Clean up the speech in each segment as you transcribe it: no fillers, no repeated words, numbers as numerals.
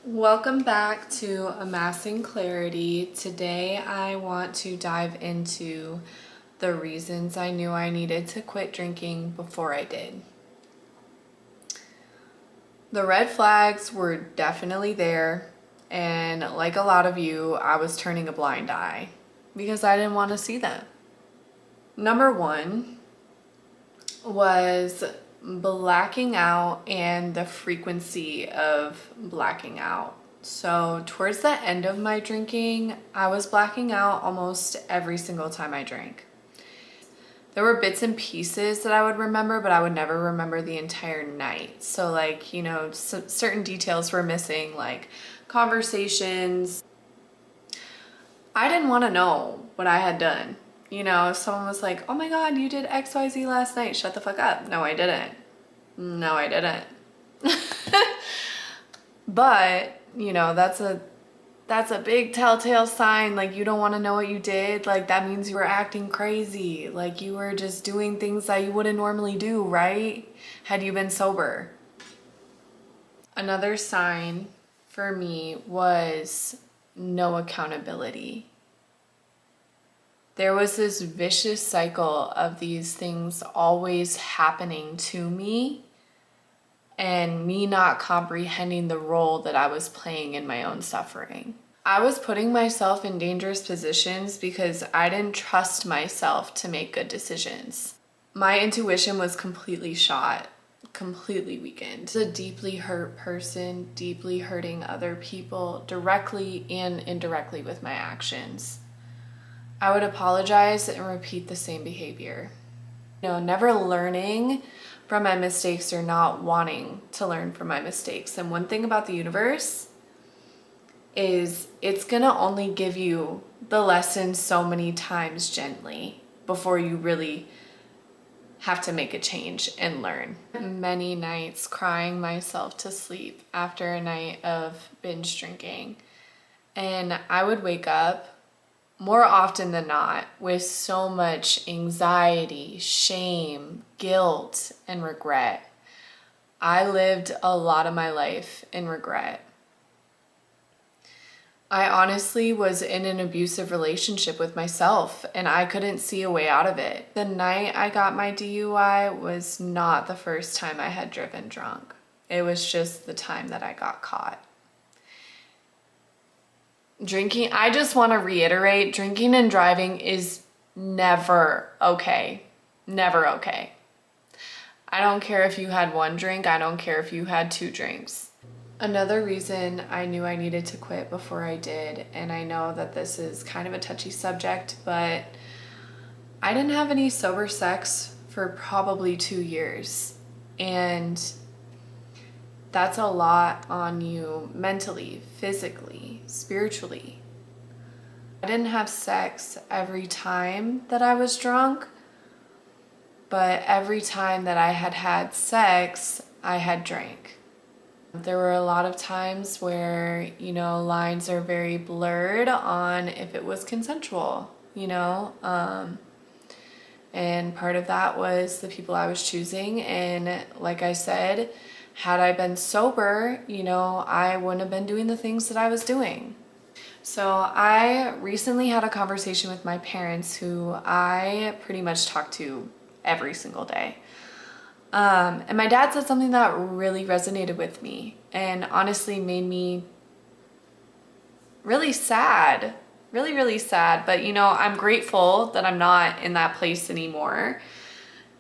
Welcome back to Amassing Clarity. Today I want to dive into the reasons I knew I needed to quit drinking before I did. The red flags were definitely there, and like a lot of you, I was turning a blind eye because I didn't want to see them. Number one was blacking out and the frequency of blacking out. So towards the end of my drinking, I was blacking out almost every single time I drank. There were bits and pieces that I would remember, but I would never remember the entire night. So like, certain details were missing, like conversations. I didn't want to know what I had done. If someone was like, oh my God, you did XYZ last night, shut the fuck up. No, I didn't. No, I didn't. But, that's a big telltale sign. Like, you don't want to know what you did. Like, that means you were acting crazy. Like, you were just doing things that you wouldn't normally do, right? Had you been sober. Another sign for me was no accountability. There was this vicious cycle of these things always happening to me and me not comprehending the role that I was playing in my own suffering. I was putting myself in dangerous positions because I didn't trust myself to make good decisions. My intuition was completely shot, completely weakened. I was a deeply hurt person, deeply hurting other people directly and indirectly with my actions. I would apologize and repeat the same behavior. Never learning from my mistakes or not wanting to learn from my mistakes. And one thing about the universe is it's gonna only give you the lesson so many times gently before you really have to make a change and learn. Many nights crying myself to sleep after a night of binge drinking. And I would wake up more often than not with so much anxiety, shame, guilt, and regret. I lived a lot of my life in regret. I honestly was in an abusive relationship with myself and I couldn't see a way out of it. The night I got my DUI was not the first time I had driven drunk. It was just the time that I got caught. Drinking, I just want to reiterate, drinking and driving is never okay. Never okay. I don't care if you had one drink. I don't care if you had two drinks. Another reason I knew I needed to quit before I did, and I know that this is kind of a touchy subject, but I didn't have any sober sex for probably 2 years. And that's a lot on you mentally, physically, spiritually. I didn't have sex every time that I was drunk, but every time that I had had sex, I had drank. There were a lot of times where, lines are very blurred on if it was consensual, and part of that was the people I was choosing. And like I said, had I been sober, I wouldn't have been doing the things that I was doing. So I recently had a conversation with my parents, who I pretty much talk to every single day. And my dad said something that really resonated with me and honestly made me really sad, really, really sad. But, I'm grateful that I'm not in that place anymore.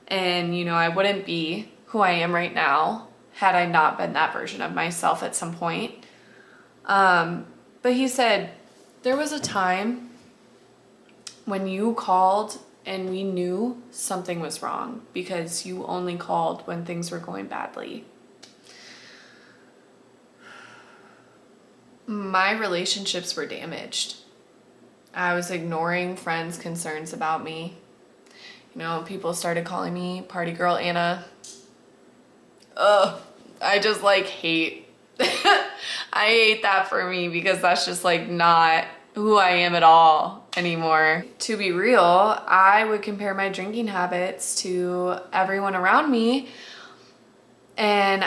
And, I wouldn't be who I am right now had I not been that version of myself at some point. But he said, there was a time when you called and we knew something was wrong because you only called when things were going badly. My relationships were damaged. I was ignoring friends' concerns about me. People started calling me Party Girl Anna. Ugh, I just hate. I hate that for me because that's just not who I am at all anymore. To be real, I would compare my drinking habits to everyone around me, and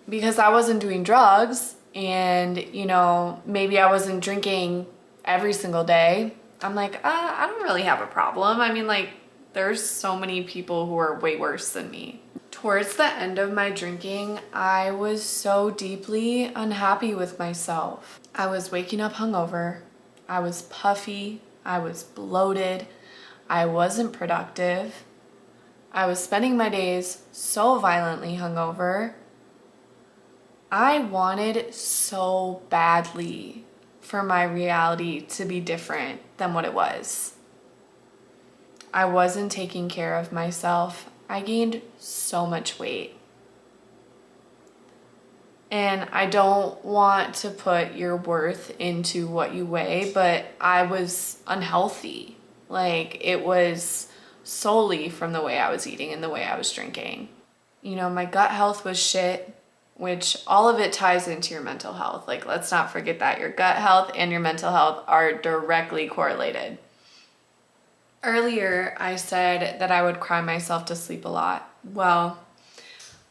because I wasn't doing drugs, And, you know, maybe I wasn't drinking every single day. I'm like, I don't really have a problem. I mean, like, there's so many people who are way worse than me. Towards the end of my drinking, I was so deeply unhappy with myself. I was waking up hungover. I was puffy. I was bloated. I wasn't productive. I was spending my days so violently hungover. I wanted so badly for my reality to be different than what it was. I wasn't taking care of myself. I gained so much weight. And I don't want to put your worth into what you weigh, but I was unhealthy. Like, it was solely from the way I was eating and the way I was drinking. You know, my gut health was shit, which all of it ties into your mental health. Like, let's not forget that your gut health and your mental health are directly correlated. Earlier, I said that I would cry myself to sleep a lot. Well,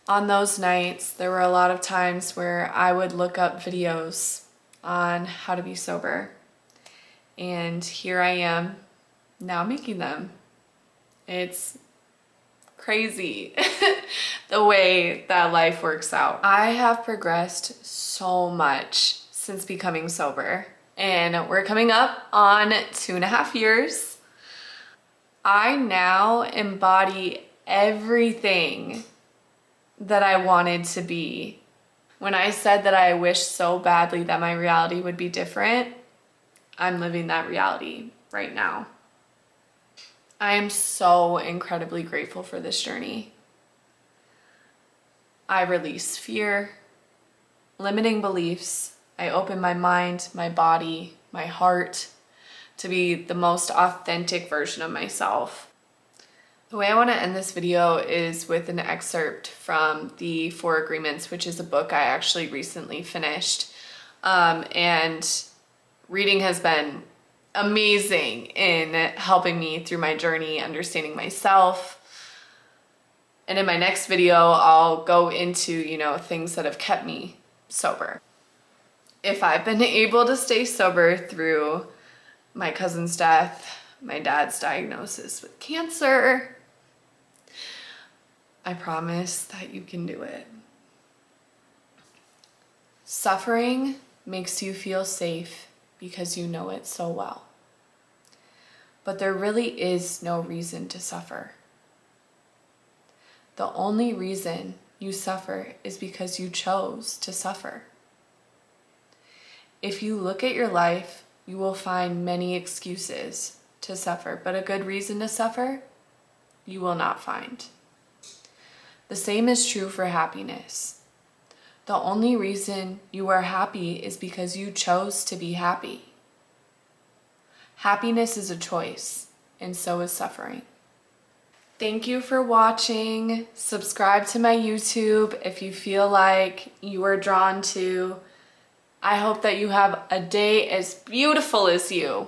on those nights, there were a lot of times where I would look up videos on how to be sober. And here I am now making them. It's crazy the way that life works out. I have progressed so much since becoming sober, and we're coming up on 2.5 years. I now embody everything that I wanted to be. When I said that I wish so badly that my reality would be different, I'm living that reality right now. I am so incredibly grateful for this journey. I release fear, limiting beliefs. I open my mind, my body, my heart to be the most authentic version of myself. The way I want to end this video is with an excerpt from The 4 Agreements, which is a book I actually recently finished. And reading has been amazing in helping me through my journey, understanding myself. And in my next video, I'll go into, you know, things that have kept me sober. If I've been able to stay sober through my cousin's death, my dad's diagnosis with cancer, I promise that you can do it. Suffering makes you feel safe because you know it so well. But there really is no reason to suffer. The only reason you suffer is because you chose to suffer. If you look at your life, you will find many excuses to suffer, but a good reason to suffer, you will not find. The same is true for happiness. The only reason you are happy is because you chose to be happy. Happiness is a choice, and so is suffering. Thank you for watching. Subscribe to my YouTube if you feel like you are drawn to. I hope that you have a day as beautiful as you.